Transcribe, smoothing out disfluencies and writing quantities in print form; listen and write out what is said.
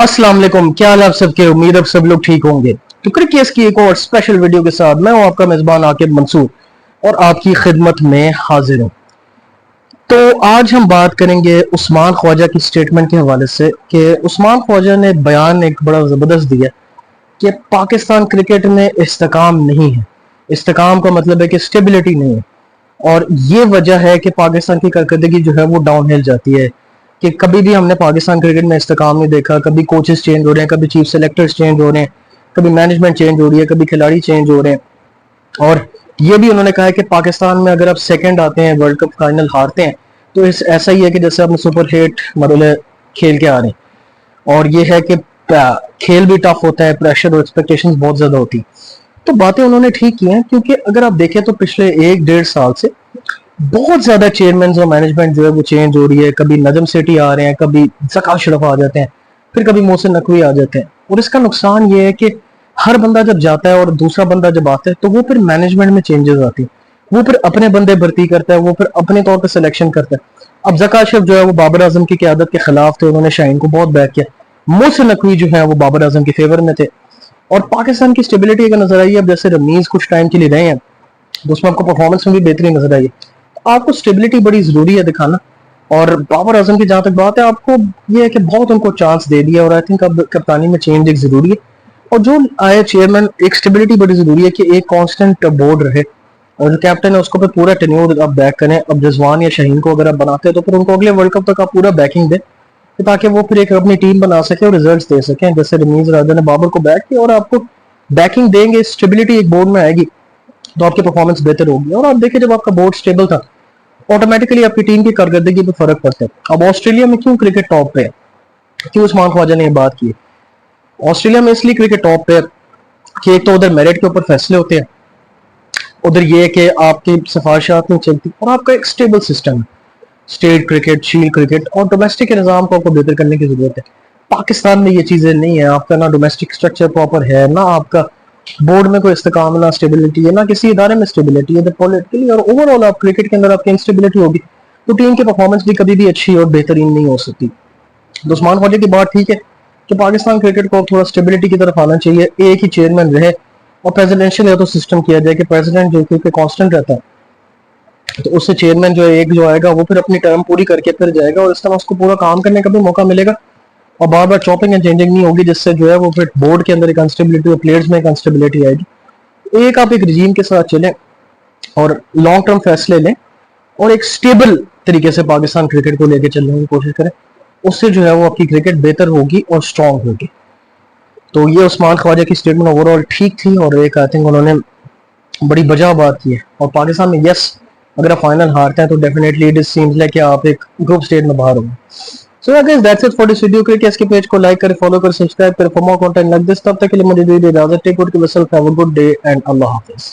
अस्सलाम वालेकुम, क्या हाल आप सबके। उम्मीद अब सब लोग ठीक होंगे। तो क्रिकेट की एक और स्पेशल वीडियो के साथ मैं हूं आपका मेजबान आकिब मंसूर और आपकी खिदमत में हाजिर हूं। तो आज हम बात करेंगे उस्मान ख्वाजा की स्टेटमेंट के हवाले से कि उस्मान ख्वाजा ने बयान एक बड़ा ज़बरदस्त दिया कि पाकिस्तान क्रिकेट में इस्तेकाम नहीं है। इस्तेकाम का मतलब है कि स्टेबिलिटी नहीं है, और ये वजह है कि पाकिस्तान की कारकर्दगी जो है वो डाउन हिल जाती है। कि कभी भी हमने पाकिस्तान क्रिकेट में इस्तेकाम नहीं देखा। कभी कोचेस चेंज हो रहे हैं, कभी चीफ सेलेक्टर्स चेंज हो रहे हैं, कभी मैनेजमेंट चेंज हो रही है, कभी खिलाड़ी चेंज हो रहे हैं। और ये भी उन्होंने कहा है कि पाकिस्तान में अगर आप सेकंड आते हैं, वर्ल्ड कप फाइनल हारते हैं, तो ऐसा ही है कि जैसे आपने सुपर हिट मरहले खेल के आ रहे हैं। और ये है कि खेल भी टफ होता है, प्रेशर और एक्सपेक्टेशंस बहुत ज्यादा होती। तो बातें उन्होंने ठीक की हैं, क्योंकि अगर आप देखें तो पिछले 1-1.5 साल से बहुत ज्यादा चेयरमैन और मैनेजमेंट जो है वो चेंज हो रही है। कभी नजम सेठी आ रहे हैं, कभी ज़का अशरफ आ जाते हैं, फिर कभी मोहसिन नकवी आ जाते हैं। और इसका नुकसान ये है कि हर बंदा जब जाता है और दूसरा बंदा जब आता है, तो वो फिर मैनेजमेंट में चेंजेस आती है। वो फिर अपने बंदे भर्ती करता है, वो फिर अपने तौर पर सिलेक्शन करता है। अब ज़का अशरफ जो है वो बाबर आजम की क़यादत के खिलाफ थे, उन्होंने शाहीन को बहुत बैक किया। मोहसिन नकवी जो है वो बाबर आजम के फेवर में थे। और पाकिस्तान की स्टेबिलिटी अगर नजर आई है, अब जैसे रमीज कुछ टाइम के लिए रहे हैं तो उसमें आपको परफॉर्मेंस में भी बेहतरी नजर आई है। आपको स्टेबिलिटी बड़ी जरूरी है दिखाना। और बाबर आजम की जहां तक बात है, आपको ये है कि बहुत उनको चांस दे दिया, और आई थिंक अब कप्तानी में चेंज एक जरूरी है। और जो आए चेयरमैन, एक स्टेबिलिटी बड़ी जरूरी है कि एक कांस्टेंट बोर्ड रहे, और जो कैप्टन है उसको फिर पूरा टेन्योर आप बैक करें। अब जजवान या शाहीन को अगर आप बनाते हैं तो फिर उनको अगले वर्ल्ड कप तक आप पूरा बैकिंग दें, ताकि वो फिर एक अपनी टीम बना सके और रिजल्ट्स दे सकें। जैसे रमीज राजा ने बाबर को बैक किया, और आपको बैकिंग देंगे, स्टेबिलिटी एक बोर्ड में आएगी तो आपकी परफॉर्मेंस बेहतर होगी। और आप देखिए, जब आपका बोर्ड स्टेबल था, ऑटोमेटिकली आपकी टीम की कारकर्दगी पे फर्क पड़ता है। अब ऑस्ट्रेलिया में क्यों क्रिकेट टॉप पे है, क्यों उस्मान ख्वाजा ने ये बात की। ऑस्ट्रेलिया में इसलिए क्रिकेट टॉप पे है कि एक तो उधर मेरिट के ऊपर फैसले होते हैं, उधर ये है कि आपकी सिफारिशात नहीं चलती, और आपका एक स्टेबल सिस्टम है। स्टेट क्रिकेट, शील्ड क्रिकेट और डोमेस्टिक के निज़ाम को आपको बेहतर करने की जरूरत है। पाकिस्तान में ये चीजें नहीं है। आपका ना डोमेस्टिक स्ट्रक्चर प्रॉपर है, ना आपका बोर्ड में कोई इस्तेकाम, ना स्टेबिलिटी है, ना किसी इदारे में स्टेबिलिटी है। पॉलिटिकली और ओवरऑल आप क्रिकेट के अंदर आपकी इंस्टेबिलिटी होगी तो टीम की परफॉर्मेंस भी कभी भी अच्छी और बेहतरीन नहीं हो सकती। तो उस्मान ख्वाजा की बात ठीक है कि पाकिस्तान क्रिकेट को थोड़ा स्टेबिलिटी की तरफ आना चाहिए, एक ही चेयरमैन रहे, और प्रेसिडेंशियल है तो सिस्टम किया जाए कि प्रेसिडेंट जो क्योंकि कांस्टेंट रहता है, तो उससे चेयरमैन जो है एक जो आएगा वो फिर अपनी टर्म पूरी करके फिर जाएगा, और इस तरह उसको पूरा काम करने का भी मौका मिलेगा। और बार बार चॉपिंग एंड चेंजिंग नहीं होगी, जिससे जो है वो फिर बोर्ड के अंदर एक अनस्टेबिलिटी और प्लेयर्स में एक अनस्टेबिलिटी आएगी। एक आप एक रिजीम के साथ चलें और लॉन्ग टर्म फैसले लें, और एक स्टेबल तरीके से पाकिस्तान क्रिकेट को लेकर चलने की कोशिश करें, उससे जो है वो आपकी क्रिकेट बेहतर होगी और स्ट्रांग होगी। तो ये उस्मान ख्वाजा की स्टेटमेंट ओवरऑल ठीक थी, और एक आई थिंक उन्होंने बड़ी बजा बात की है। और पाकिस्तान में यस, अगर आप फाइनल हारते हैं तो डेफिनेटली इट सीम्स लाइक कि आप एक ग्रुप स्टेज में बाहर होंगे। So yeah guys, that's it for this video. Cricket के पेज को लाइक करें, फॉलो करें, सब्सक्राइब करें for more content like this. तब तक के लिए मुझे दीजिए इजाजत। Take care, have a good day and Allah Hafiz.